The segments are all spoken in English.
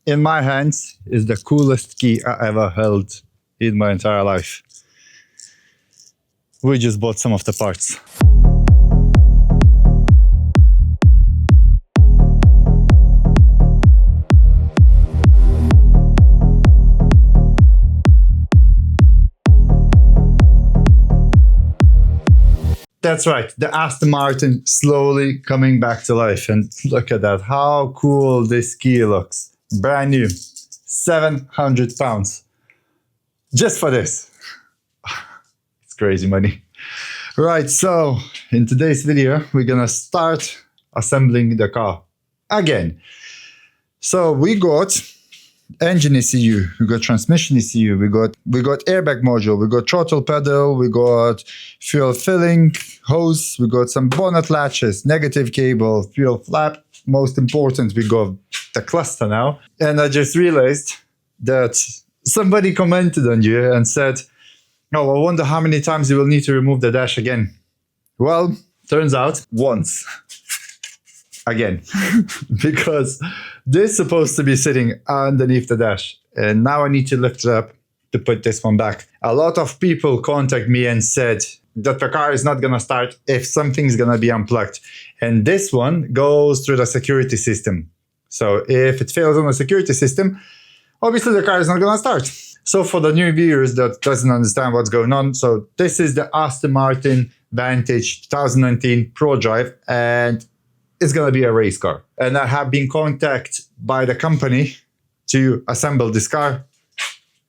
in my hands is the coolest key I ever held in my entire life. We just bought some of the parts. That's right, the Aston Martin slowly coming back to life. And look at that, how cool this key looks. Brand new, 700 pounds. Just for this. It's crazy money. Right, so in today's video, we're gonna start assembling the car again. So we got engine ECU, we got transmission ECU, we got airbag module, we got throttle pedal, we got fuel filling hose, we got some bonnet latches, negative cable, fuel flap. Most important, we got the cluster now. And I just realized that somebody commented on you and said, "Oh, I wonder how many times you will need to remove the dash again." Well, turns out once. Again, because this is supposed to be sitting underneath the dash, and now I need to lift it up to put this one back. A lot of people contact me and said that the car is not gonna start if something's gonna be unplugged, and this one goes through the security system. So if it fails on the security system, obviously the car is not gonna start. So for the new viewers that doesn't understand what's going on, so this is the Aston Martin Vantage 2019 Pro Drive, and it's going to be a race car. And I have been contacted by the company to assemble this car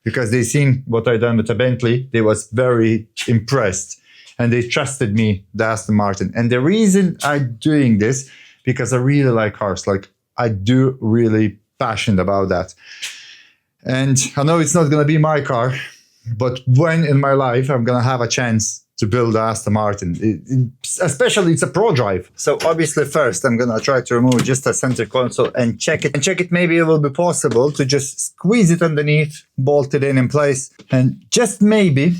because they seen what I done with the Bentley. They was very impressed and they trusted me, the Aston Martin. And the reason I'm doing this, because I really like cars. Like, I do really passionate about that. And I know it's not going to be my car, but when in my life I'm going to have a chance to build Aston Martin, especially it's a Pro Drive. So obviously first I'm gonna try to remove just the center console and check it. Maybe it will be possible to just squeeze it underneath, bolt it in place, and just maybe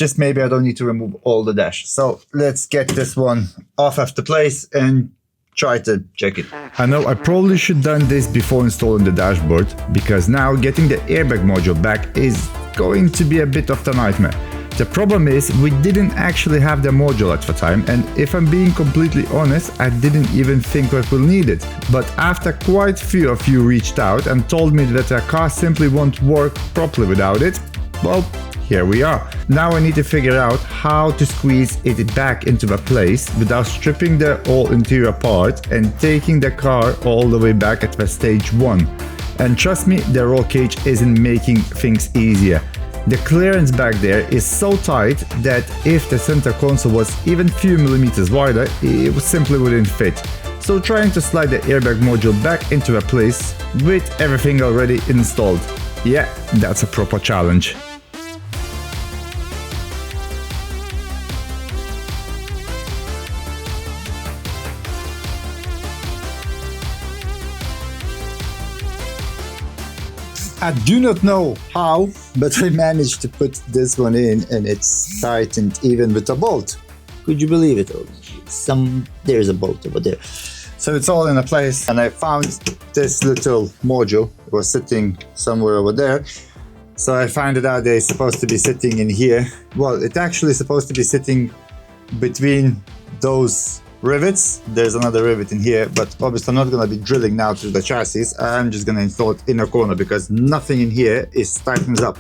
I don't need to remove all the dash. So let's get this one off of the place and try to check it. I know I probably should done this before installing the dashboard, because now getting the airbag module back is going to be a bit of the nightmare. The problem is we didn't actually have the module at the time, and if I'm being completely honest, I didn't even think that we'll need it. But after quite a few of you reached out and told me that the car simply won't work properly without it, well, here we are. Now I need to figure out how to squeeze it back into the place without stripping the whole interior apart and taking the car all the way back at the stage 1. And trust me, the roll cage isn't making things easier. The clearance back there is so tight that if the center console was even a few millimeters wider, it simply wouldn't fit. So trying to slide the airbag module back into a place with everything already installed. Yeah, that's a proper challenge. I do not know how, but I managed to put this one in and it's tightened even with a bolt. Could you believe it? There's a bolt over there. So it's all in a place, and I found this little module. It was sitting somewhere over there. So I found it out that it's supposed to be sitting in here. Well, it's actually supposed to be sitting between those rivets. There's another rivet in here, but obviously I'm not going to be drilling now through the chassis. I'm just going to install it in a corner because nothing in here is tightens up.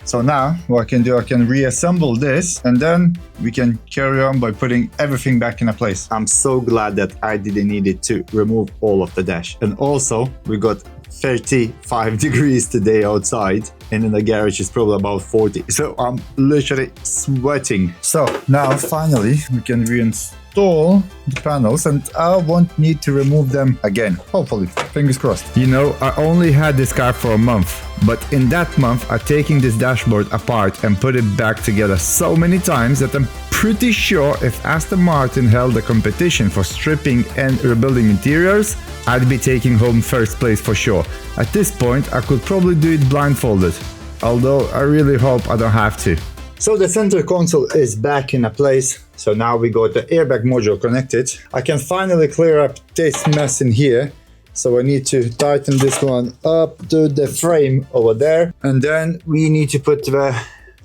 So now what I can do, I can reassemble this, and then we can carry on by putting everything back in a place. I'm so glad that I didn't need it to remove all of the dash. And also we got 35 degrees today outside, and in the garage is probably about 40. So I'm literally sweating. So now finally we can reinstall the panels, and I won't need to remove them again. Hopefully, fingers crossed. You know, I only had this car for a month, but in that month I'm taking this dashboard apart and put it back together so many times that I'm pretty sure if Aston Martin held a competition for stripping and rebuilding interiors, I'd be taking home first place for sure. At this point I could probably do it blindfolded, although I really hope I don't have to. So the center console is back in a place. So now we got the airbag module connected. I can finally clear up this mess in here So I need to tighten this one up to the frame over there. And then we need to put the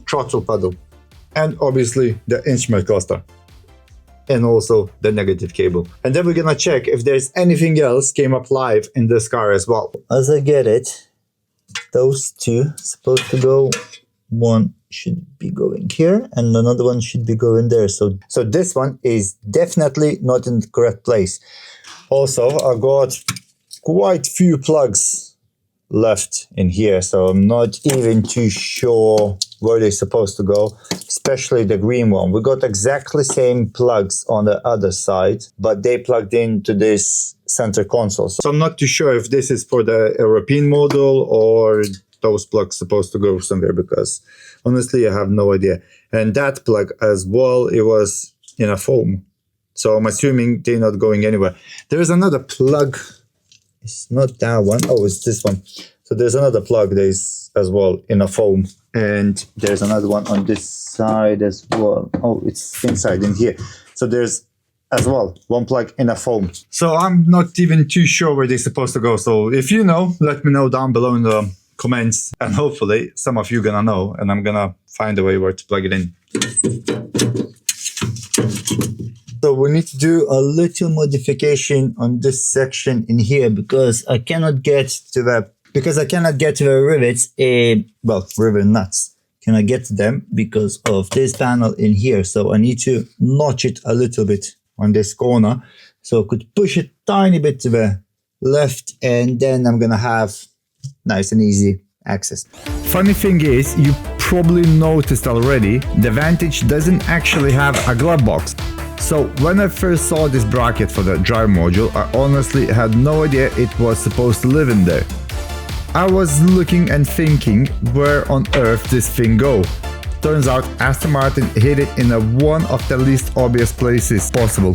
throttle pedal and obviously the instrument cluster and also the negative cable. And then we're gonna check if there's anything else came up live in this car as well. As I get it, those two supposed to go, one should be going here and another one should be going there. So this one is definitely not in the correct place. Also, I got quite few plugs left in here, so I'm not even too sure where they're supposed to go, especially the green one. We got exactly same plugs on the other side, but they plugged into this center console. So I'm not too sure if this is for the European model or those plugs supposed to go somewhere, because honestly I have no idea. And that plug as well, it was in a foam, so I'm assuming they're not going anywhere. There's another plug. It's not that one. Oh, it's this one. So there's another plug that is as well in a foam. And there's another one on this side as well. Oh, it's inside in here. So there's as well one plug in a foam. So I'm not even too sure where they're supposed to go. So if you know, let me know down below in the comments. And hopefully some of you gonna know. And I'm gonna find a way where to plug it in. So we need to do a little modification on this section in here because I cannot get to the rivets, rivet nuts. Cannot get to them because of this panel in here. So I need to notch it a little bit on this corner. So I could push it tiny bit to the left and then I'm gonna have nice and easy access. Funny thing is, you probably noticed already, the Vantage doesn't actually have a glove box. So when I first saw this bracket for the drive module, I honestly had no idea it was supposed to live in there. I was looking and thinking, where on earth this thing go? Turns out Aston Martin hid it in one of the least obvious places possible.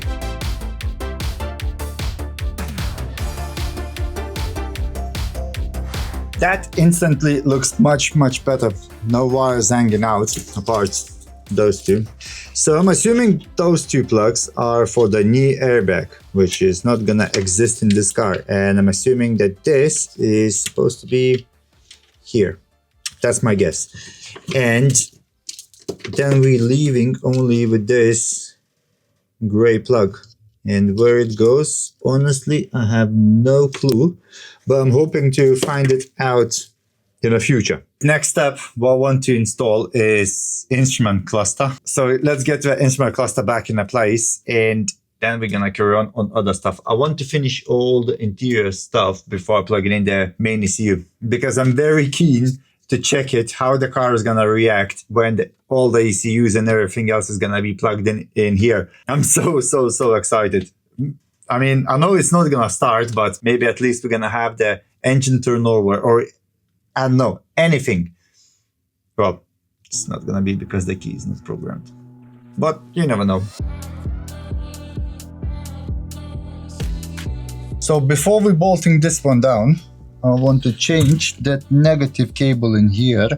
That instantly looks much better. No wires hanging out apart those two. So I'm assuming those two plugs are for the knee airbag, which is not gonna exist in this car. And I'm assuming that this is supposed to be here. That's my guess. And then we're leaving only with this gray plug. And where it goes, honestly, I have no clue, but I'm hoping to find it out in the future. Next step, what I want to install is instrument cluster. So let's get the instrument cluster back in place and then we're gonna carry on other stuff. I want to finish all the interior stuff before I plug it in the main ECU, because I'm very keen to check it, how the car is gonna react when all the ECUs and everything else is gonna be plugged in here. I'm so excited. I mean, I know it's not gonna start, but maybe at least we're gonna have the engine turnover, or I don't know, anything. Well, it's not gonna be because the key is not programmed, but you never know. So before we bolting this one down, I want to change that negative cable in here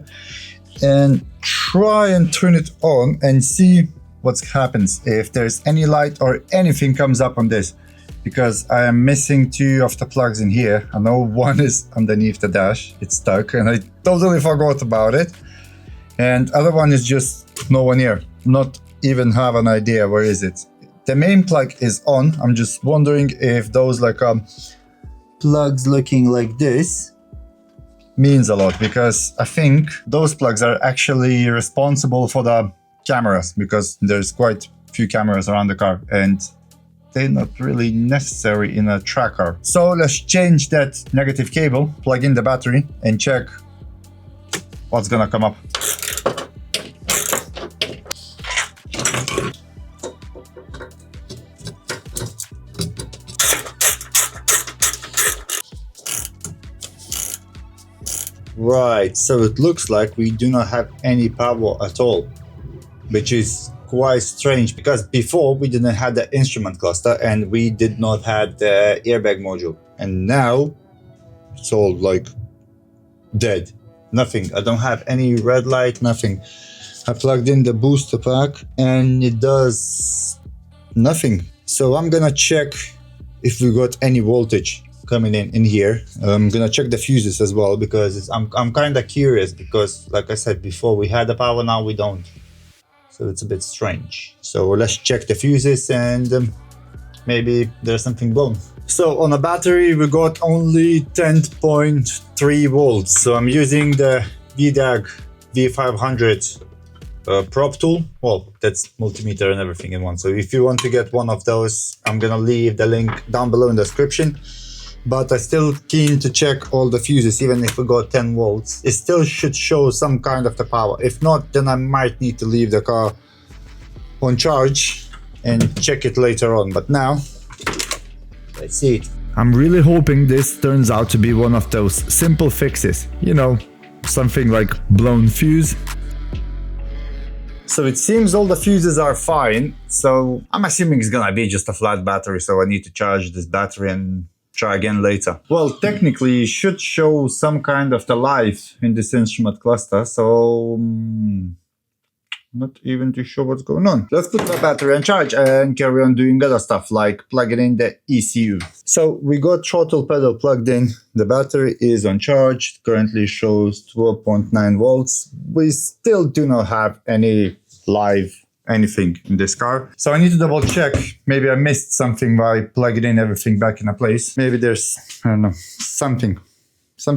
and try and turn it on and see what happens, if there's any light or anything comes up on this, because I am missing two of the plugs in here. I know one is underneath the dash, it's stuck and I totally forgot about it, and other one is just nowhere near, not even have an idea where is it. The main plug is on. I'm just wondering if those plugs looking like this means a lot, because I think those plugs are actually responsible for the cameras, because there's quite a few cameras around the car and they're not really necessary in a tracker. So let's change that negative cable, plug in the battery and check what's gonna come up. Right, so it looks like we do not have any power at all, which is quite strange, because before we didn't have the instrument cluster and we did not have the airbag module, and now it's all like dead, nothing. I don't have any red light, nothing. I plugged in the booster pack and it does nothing. So I'm gonna check if we got any voltage coming in here. I'm gonna check the fuses as well because I'm kind of curious because, like I said before, we had the power, now we don't. So it's a bit strange. So let's check the fuses and maybe there's something blown. So on a battery, we got only 10.3 volts. So I'm using the VDAG V500 prop tool. Well, that's multimeter and everything in one. So if you want to get one of those, I'm gonna leave the link down below in the description. But I'm still keen to check all the fuses, even if we got 10 volts. It still should show some kind of the power. If not, then I might need to leave the car on charge and check it later on. But now, let's see it. I'm really hoping this turns out to be one of those simple fixes. You know, something like blown fuse. So it seems all the fuses are fine. So I'm assuming it's gonna be just a flat battery. So I need to charge this battery and try again later. Well, technically it should show some kind of the life in this instrument cluster. So not even too sure what's going on. Let's put the battery on charge and carry on doing other stuff like plugging in the ECU. So we got throttle pedal plugged in. The battery is on charge. Currently shows 12.9 volts. We still do not have any live anything in this car. So I need to double check. Maybe I missed something by plugging in everything back in a place. Maybe there's, I don't know, something. So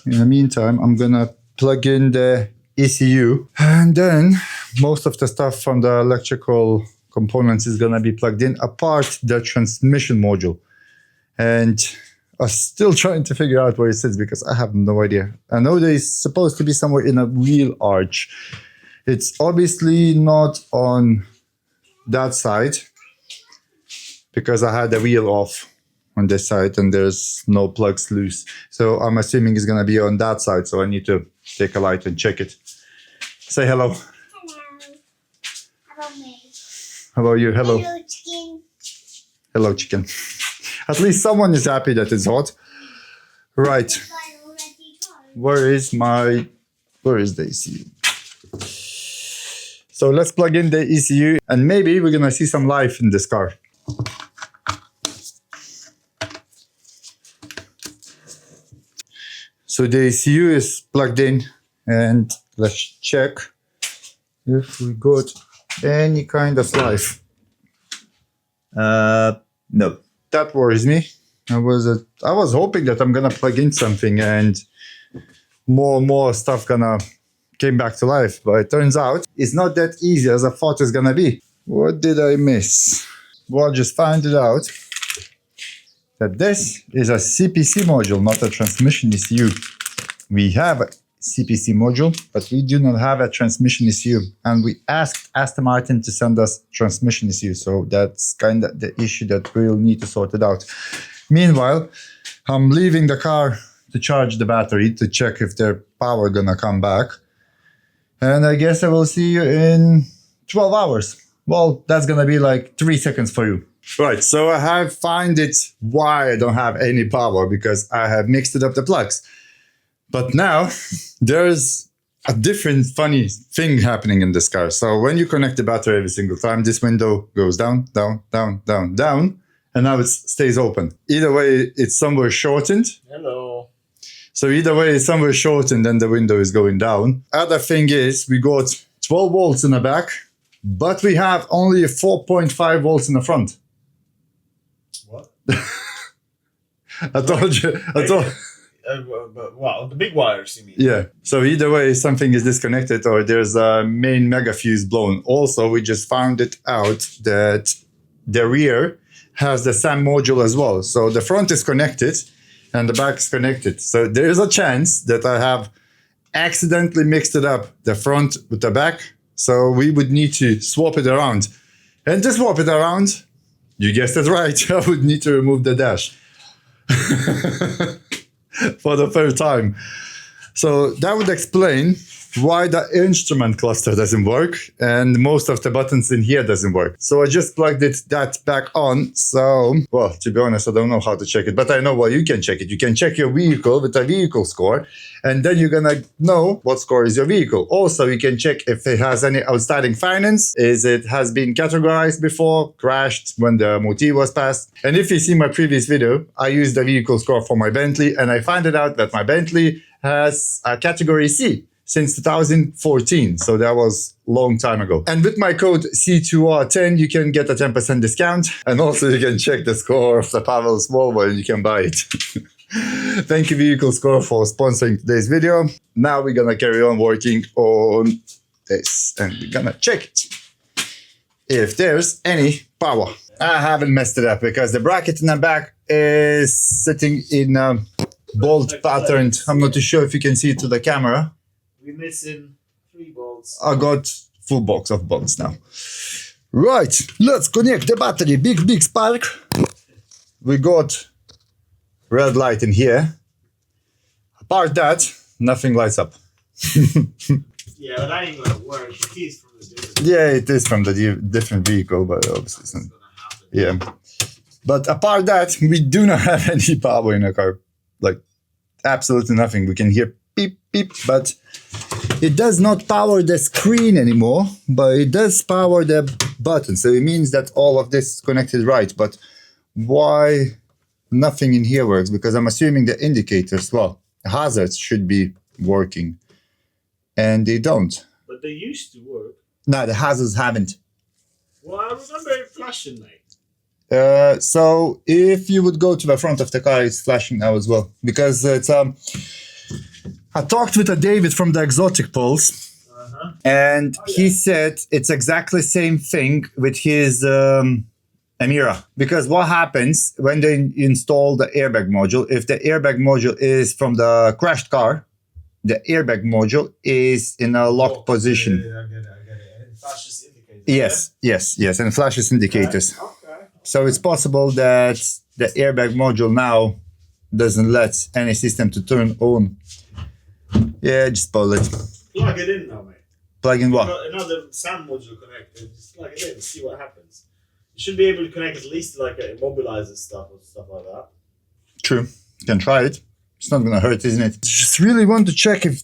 in the meantime, I'm gonna plug in the ECU and then most of the stuff from the electrical components is gonna be plugged in, apart the transmission module. And I'm still trying to figure out where it sits because I have no idea. I know that it's supposed to be somewhere in a wheel arch. It's obviously not on that side because I had the wheel off on this side and there's no plugs loose. So I'm assuming it's gonna be on that side. So I need to take a light and check it. Say hello. Hello. How about me? How about you? Hello. Hello, chicken. Hello, chicken. At least someone is happy that it's hot. Right. Where is the ECU? So let's plug in the ECU and maybe we're gonna see some life in this car. So the ECU is plugged in and let's check if we got any kind of life. No, that worries me. I was hoping that I'm gonna plug in something and more stuff gonna came back to life, but it turns out it's not that easy as I thought it's gonna be. What did I miss? Well, just found it out that this is a CPC module, not a transmission ECU. We have a CPC module, but we do not have a transmission ECU. And we asked Aston Martin to send us transmission ECU. So that's kind of the issue that we'll need to sort it out. Meanwhile, I'm leaving the car to charge the battery to check if their power gonna come back. And I guess I will see you in 12 hours. Well, that's gonna be like 3 seconds for you. Right, so I have found it why I don't have any power, because I have mixed it up the plugs. But now there's a different funny thing happening in this car. So when you connect the battery every single time, this window goes down, down, down, down, down, and now it stays open. Either way, it's somewhere shortened. Hello. So either way, it's somewhere shortened and the window is going down. Other thing is we got 12 volts in the back, but we have only 4.5 volts in the front. What? I told you. Wow, the big wires, you mean? Yeah. So either way, something is disconnected or there's a main mega fuse blown. Also, we just found it out that the rear has the SAM module as well. So the front is connected and the back is connected. So there is a chance that I have accidentally mixed it up, the front with the back. So we would need to swap it around. And to swap it around, you guessed it right, I would need to remove the dash. For the third time. So that would explain why the instrument cluster doesn't work and most of the buttons in here doesn't work. So I just plugged that back on. So, well, to be honest, I don't know how to check it, but I know well, you can check it. You can check your vehicle with a Vehiclescore, and then you're gonna know what score is your vehicle. Also, you can check if it has any outstanding finance, is it has been categorized before, crashed when the MOT was passed. And if you see my previous video, I used the Vehiclescore for my Bentley, and I found it out that my Bentley has a category C since 2014. So that was a long time ago. And with my code C2R10, you can get a 10% discount. And also you can check the score of the Pavel's Volvo and you can buy it. Thank you Vehiclescore for sponsoring today's video. Now we're gonna carry on working on this and we're gonna check it if there's any power. I haven't messed it up because the bracket in the back is sitting in a bolt pattern. I'm not too sure if you can see it to the camera. We're missing 3 bolts. I got full box of bolts now. Right, let's connect the battery. Big spark. We got red light in here. Apart that, nothing lights up. Yeah, but that ain't gonna work. It is from the different. Yeah, it is from the different vehicle, but obviously it's not. Yeah. But apart that, we do not have any power in the car. Like, absolutely nothing. We can hear beep, beep, but it does not power the screen anymore, but it does power the button. So it means that all of this is connected right. But why nothing in here works? Because I'm assuming the indicators, well, hazards should be working. And they don't. But they used to work. No, the hazards haven't. Well, I remember it flashing, mate. So if you would go to the front of the car, it's flashing now as well. Because it's I talked with a David from the Exotic Pulse, and he said it's exactly the same thing with his Emira. Because what happens when they install the airbag module, if the airbag module is from the crashed car, the airbag module is in a locked position. Yeah, I get it. And it flashes indicators. Yes, and flashes indicators. Okay. So it's possible that the airbag module now doesn't let any system to turn on. Yeah, just pull it. Plug it in now, mate. Plug in what? Another SAM module connected. Just plug it in and see what happens. You should be able to connect at least like a immobilizer stuff or stuff like that. True. You can try it. It's not gonna hurt, isn't it? Just really want to check if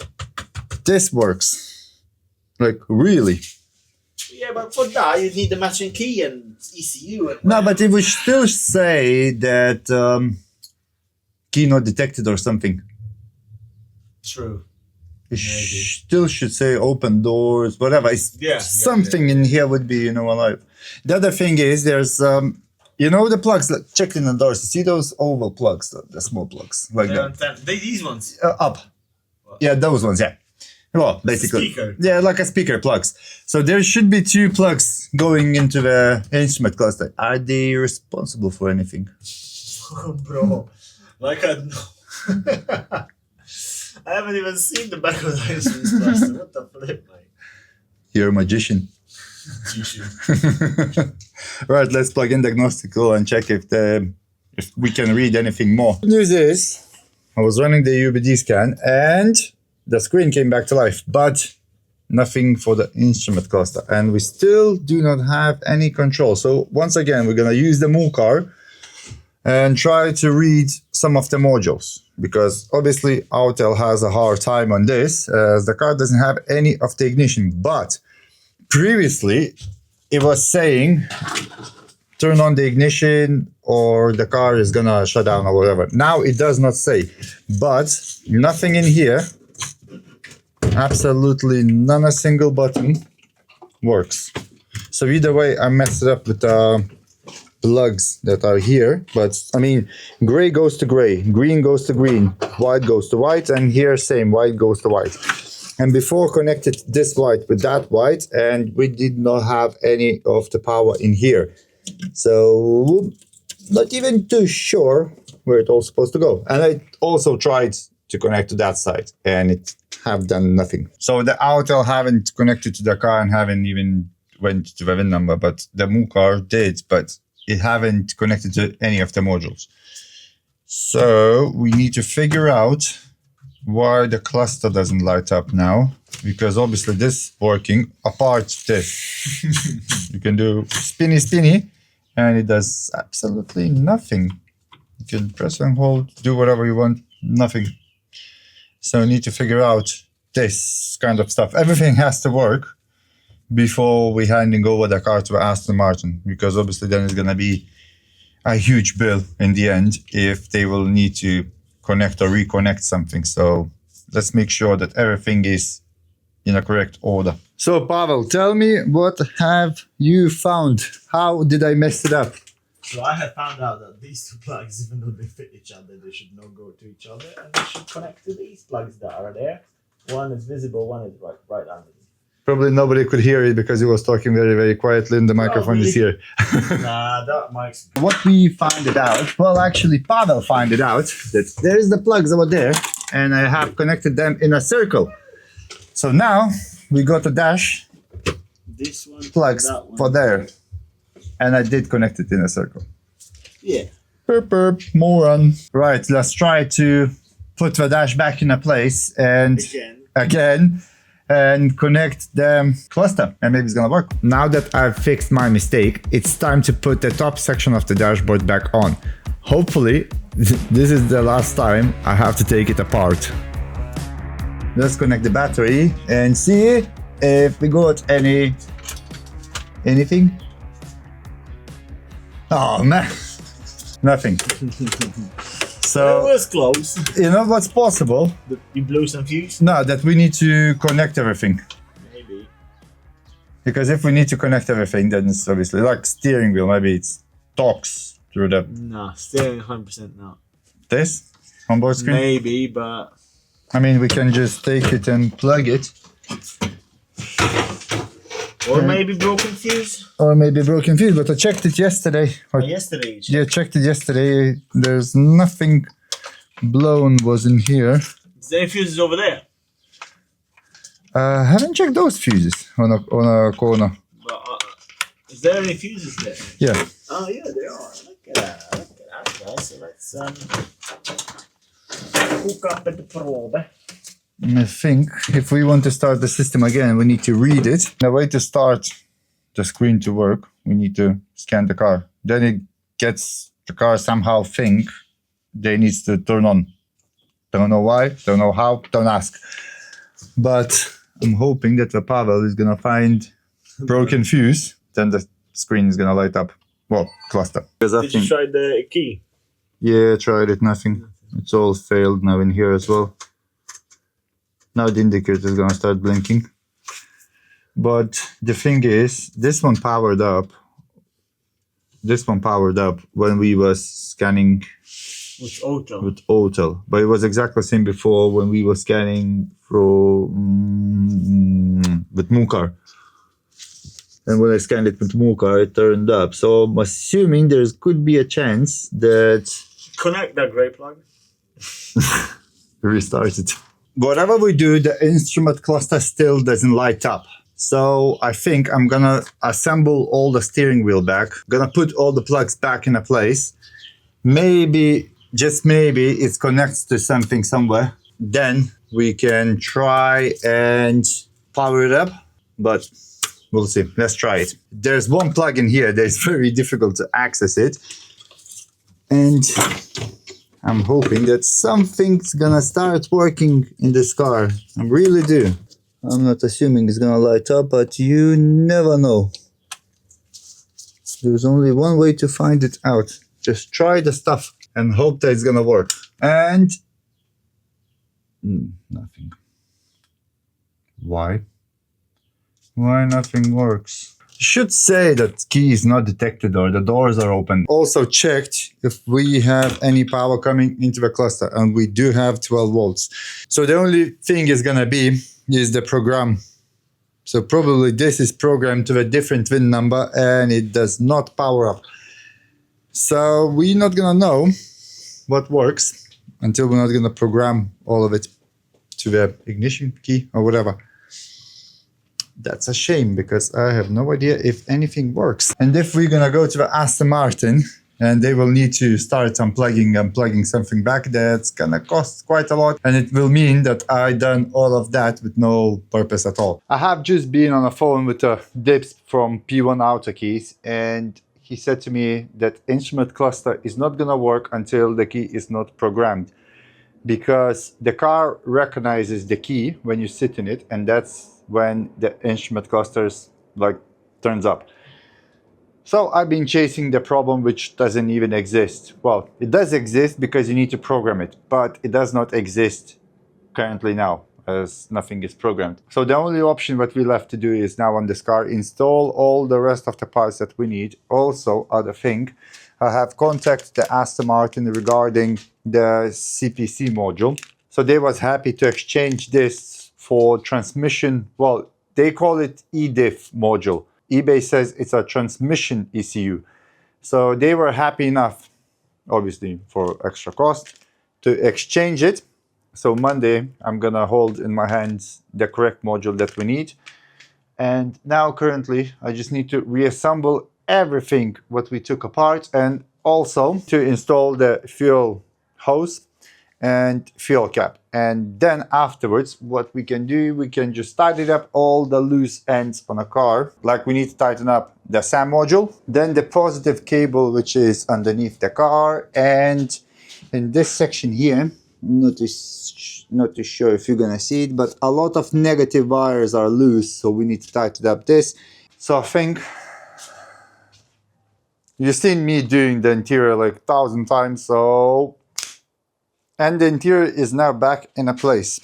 this works. Like, really. Yeah, but for that, you need the matching key and ECU. And No, but it would still say that key not detected or something. True. It still should say open doors, whatever. Something in here would be, alive. The other thing is there's, the plugs, like, check in the doors. You see those oval plugs, the small plugs, like that. These ones? Up. What? Yeah, those ones, yeah. Well, basically. Speaker. Yeah, like a speaker plugs. So there should be 2 plugs going into the instrument cluster. Are they responsible for anything? Bro, like I know. I haven't even seen the back of the instrument cluster. What the flip, mate? You're a magician. Right, let's plug in Diagnostic and check if we can read anything more. Good news is, I was running the UBD scan and the screen came back to life, but nothing for the instrument cluster. And we still do not have any control. So once again, we're going to use the MUCAR and try to read some of the modules. Because obviously Autel has a hard time on this, as the car doesn't have any of the ignition. But previously, it was saying, turn on the ignition or the car is going to shut down or whatever. Now it does not say, but nothing in here. Absolutely not a single button works. So either way, I messed it up with the plugs that are here. But I mean, gray goes to gray, green goes to green, white goes to white, and here same, white goes to white. And before connected this white with that white, and we did not have any of the power in here. So not even too sure where it's all supposed to go. And I also tried to connect to that side, and it have done nothing. So the Autel haven't connected to the car and haven't even went to the VIN number, but the MUCAR did, but it haven't connected to any of the modules. So we need to figure out why the cluster doesn't light up now. Because obviously this working apart this. You can do spinny and it does absolutely nothing. You can press and hold, do whatever you want, nothing. So you need to figure out this kind of stuff. Everything has to work before we handing over the car to Aston Martin, because obviously then it's gonna be a huge bill in the end if they will need to connect or reconnect something. So let's make sure that everything is in a correct order. So Pavel, tell me, what have you found? How did I mess it up? So I have found out that these two plugs, even though they fit each other, they should not go to each other, and they should connect to these plugs that are there. One is visible, one is right underneath. Probably nobody could hear it because he was talking very, very quietly and the microphone is here. Nah, that mic's... What we found it out, well actually Pavel found it out, that there is the plugs over there and I have connected them in a circle. So now we got a dash This one, plugs that one. for there. And I did connect it in a circle. Yeah. Perp, moron. Right, let's try to put the dash back in a place and again and connect the cluster, and maybe it's gonna work. Now that I've fixed my mistake, it's time to put the top section of the dashboard back on. Hopefully, this is the last time I have to take it apart. Let's connect the battery and see if we got anything. Oh man, nothing. So it was close. you know what's possible? You blew some fuse? No, that we need to connect everything. Maybe. Because if we need to connect everything, then it's obviously like steering wheel. Maybe it's talks through the No, steering 100% not. this onboard screen. Maybe, but I mean, we can just take it and plug it, or maybe broken fuse. or maybe broken fuse. But I checked it yesterday. Or, Yesterday. You checked. yeah, checked it yesterday. There's nothing blown was in here. Is there fuses over there? Haven't checked those fuses on a corner. But, is there any fuses there? Yeah. Oh yeah, there are. Look at that. Look at that, guys. So let's hook up at the probe. I think if we want to start the system again, we need to read it. The way to start the screen to work, we need to scan the car. Then it gets the car somehow think they needs to turn on. Don't know why, don't know how, don't ask. But I'm hoping that the Pavel is gonna find broken fuse, then the screen is gonna light up. Well, cluster. Did you try the key? Yeah, tried it, nothing. It's all failed now in here as well. Now the indicator is gonna start blinking. But the thing is, this one powered up. This one powered up when we was scanning With auto. with auto. But it was exactly the same before when we were scanning through with MUCAR. And when I scanned it with MUCAR, it turned up. So I'm assuming there could be a chance that Connect that grey plug. restart it. Whatever we do, the instrument cluster still doesn't light up. So I think I'm gonna assemble all the steering wheel back. Gonna put all the plugs back in a place. Maybe, just maybe, it connects to something somewhere. Then we can try and power it up, but we'll see. Let's try it. There's one plug in here that is very difficult to access it. And I'm hoping that something's gonna start working in this car. I really do. I'm not assuming it's gonna light up, but you never know. There's only one way to find it out. Just try the stuff and hope that it's gonna work. And nothing. Why? Why nothing works? Should say that key is not detected or the doors are open. Also checked if we have any power coming into the cluster, and we do have 12 volts. So the only thing is gonna be is the program. So probably this is programmed to a different VIN number and it does not power up. So we're not gonna know what works until we're not gonna program all of it to the ignition key or whatever. That's a shame because I have no idea if anything works. And if we're gonna go to the Aston Martin and they will need to start unplugging and plugging something back. That's gonna cost quite a lot, and it will mean that I done all of that with no purpose at all. I have just been on a phone with Dips from P1 AutoKeys, and he said to me that instrument cluster is not gonna work until the key is not programmed, because the car recognizes the key when you sit in it, and that's when the instrument clusters like turns up. So I've been chasing the problem which doesn't even exist. Well, it does exist because you need to program it, but it does not exist currently now, as nothing is programmed. So the only option that we left to do is now on this car install all the rest of the parts that we need. Also, other thing, I have contacted the Aston Martin regarding the CPC module. So they was happy to exchange this for transmission. Well, they call it eDiff module. eBay says it's a transmission ECU. So they were happy enough, obviously for extra cost, to exchange it. So Monday, I'm gonna hold in my hands the correct module that we need. And now currently, I just need to reassemble everything what we took apart, and also to install the fuel hose and fuel cap. And then afterwards, what we can do, we can just tidy up all the loose ends on a car. Like we need to tighten up the SAM module, then the positive cable, which is underneath the car. And in this section here, not too sure if you're gonna see it, but a lot of negative wires are loose, so we need to tighten up this. So I think you've seen me doing the interior like 1,000 times, so... And the interior is now back in a place.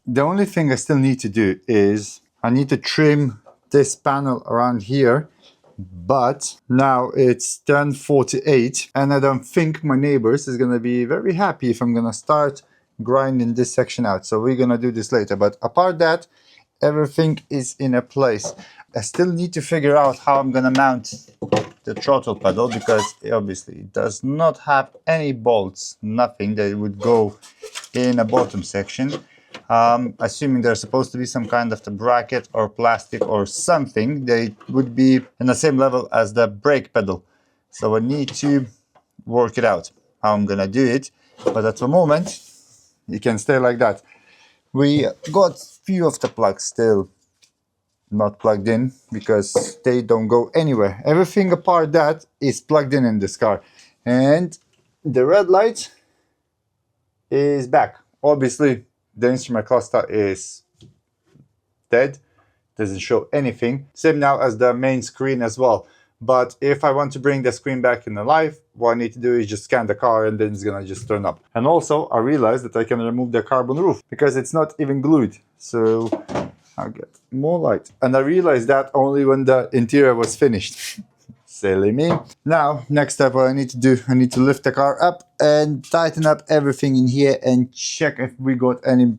The only thing I still need to do is I need to trim this panel around here, but now it's 10:48 and I don't think my neighbors is gonna be very happy if I'm gonna start grinding this section out. So we're gonna do this later, but apart that, everything is in a place. I still need to figure out how I'm gonna mount the throttle pedal, because obviously it does not have any bolts, nothing that would go in a bottom section. Assuming there's supposed to be some kind of the bracket or plastic or something, they would be in the same level as the brake pedal. So I need to work it out how I'm gonna do it, but at the moment you can stay like that. We got few of the plugs still not plugged in because they don't go anywhere. Everything apart that is plugged in this car, and the red light is back. Obviously the instrument cluster is dead, doesn't show anything. Same now as the main screen as well. But if I want to bring the screen back in alive, what I need to do is just scan the car and then it's gonna just turn up. And also I realized that I can remove the carbon roof because it's not even glued. So I'll get more light. And I realized that only when the interior was finished. Silly me. Now, next step, what I need to do, I need to lift the car up and tighten up everything in here and check if we got any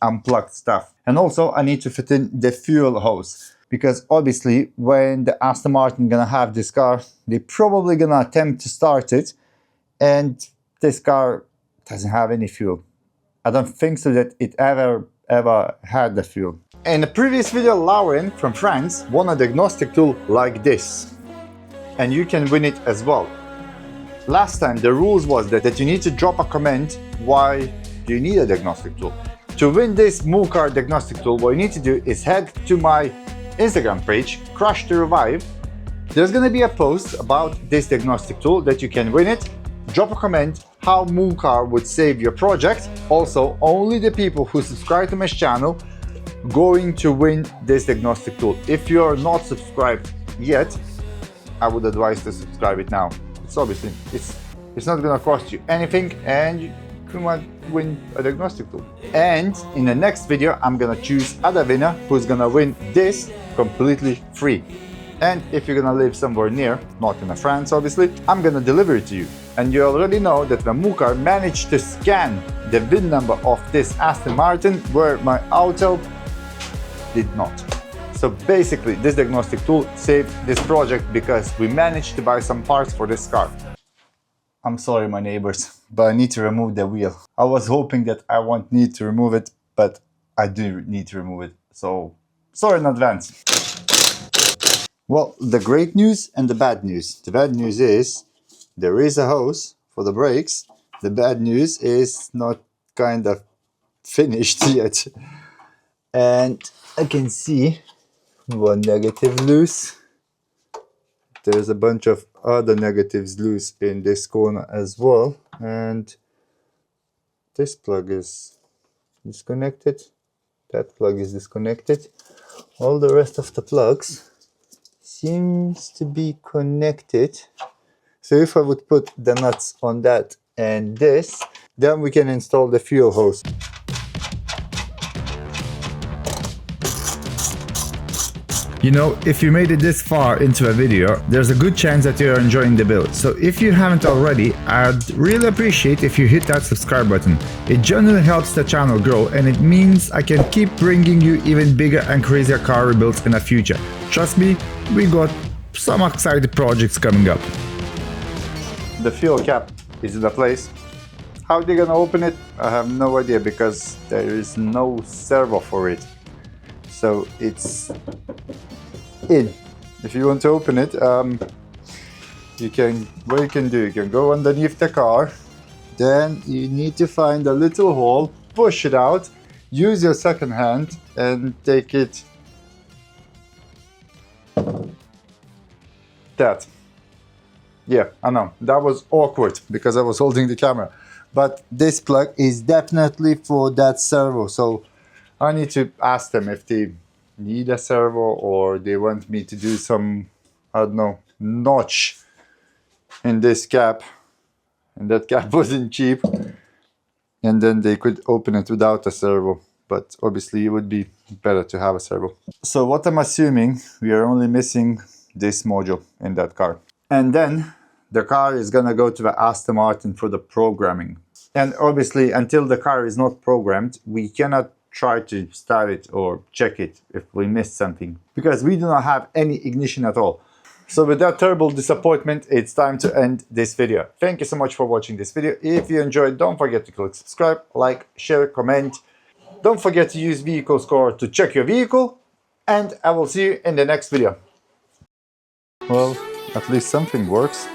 unplugged stuff. And also I need to fit in the fuel hose. Because obviously, when the Aston Martin gonna have this car, they're probably gonna attempt to start it, and this car doesn't have any fuel. I don't think so that it ever had the fuel. In the previous video, Lauren from France won a diagnostic tool like this, and you can win it as well. Last time the rules was that you need to drop a comment why you need a diagnostic tool. To win this MUCAR diagnostic tool, what you need to do is head to my Instagram page, Crash to Revive. There's gonna be a post about this diagnostic tool that you can win it. Drop a comment how MUCAR would save your project. Also, only the people who subscribe to my channel going to win this diagnostic tool. If you're not subscribed yet, I would advise to subscribe it now. It's obviously it's not gonna cost you anything, and you might win a diagnostic tool. And in the next video, I'm gonna choose other winner who's gonna win this completely free. And if you're gonna live somewhere near, not in France obviously, I'm gonna deliver it to you. And you already know that when MUCAR managed to scan the VIN number of this Aston Martin, where my auto did not. So basically, this diagnostic tool saved this project because we managed to buy some parts for this car. I'm sorry, my neighbors, but I need to remove the wheel. I was hoping that I won't need to remove it, but I do need to remove it. So, sorry in advance. Well, the great news and the bad news. The bad news is there is a hose for the brakes. The bad news is not kind of finished yet. And I can see one negative loose. There's a bunch of other negatives loose in this corner as well. And this plug is disconnected. That plug is disconnected. All the rest of the plugs seems to be connected. So if I would put the nuts on that and this, then we can install the fuel hose. You know, if you made it this far into a video, there's a good chance that you're enjoying the build. So if you haven't already, I'd really appreciate if you hit that subscribe button. It generally helps the channel grow and it means I can keep bringing you even bigger and crazier car rebuilds in the future. Trust me, we got some exciting projects coming up. The fuel cap is in place. How they're gonna open it, I have no idea because there is no servo for it. So it's in. If you want to open it, you can go underneath the car, then you need to find a little hole, push it out, use your second hand and take it. That. Yeah, I know, that was awkward because I was holding the camera, but this plug is definitely for that servo, so I need to ask them if they need a servo or they want me to do some, I don't know, notch in this cap, and that cap wasn't cheap, and then they could open it without a servo, but obviously it would be better to have a servo. So what I'm assuming, we are only missing this module in that car, and then the car is gonna go to the Aston Martin for the programming, and obviously until the car is not programmed we cannot try to start it or check it if we missed something, because we do not have any ignition at all. So with that terrible disappointment, it's time to end this video. Thank you so much for watching this video. If you enjoyed, don't forget to click subscribe, like, share, comment. Don't forget to use Vehiclescore to check your vehicle, and I will see you in the next video. Well, at least something works.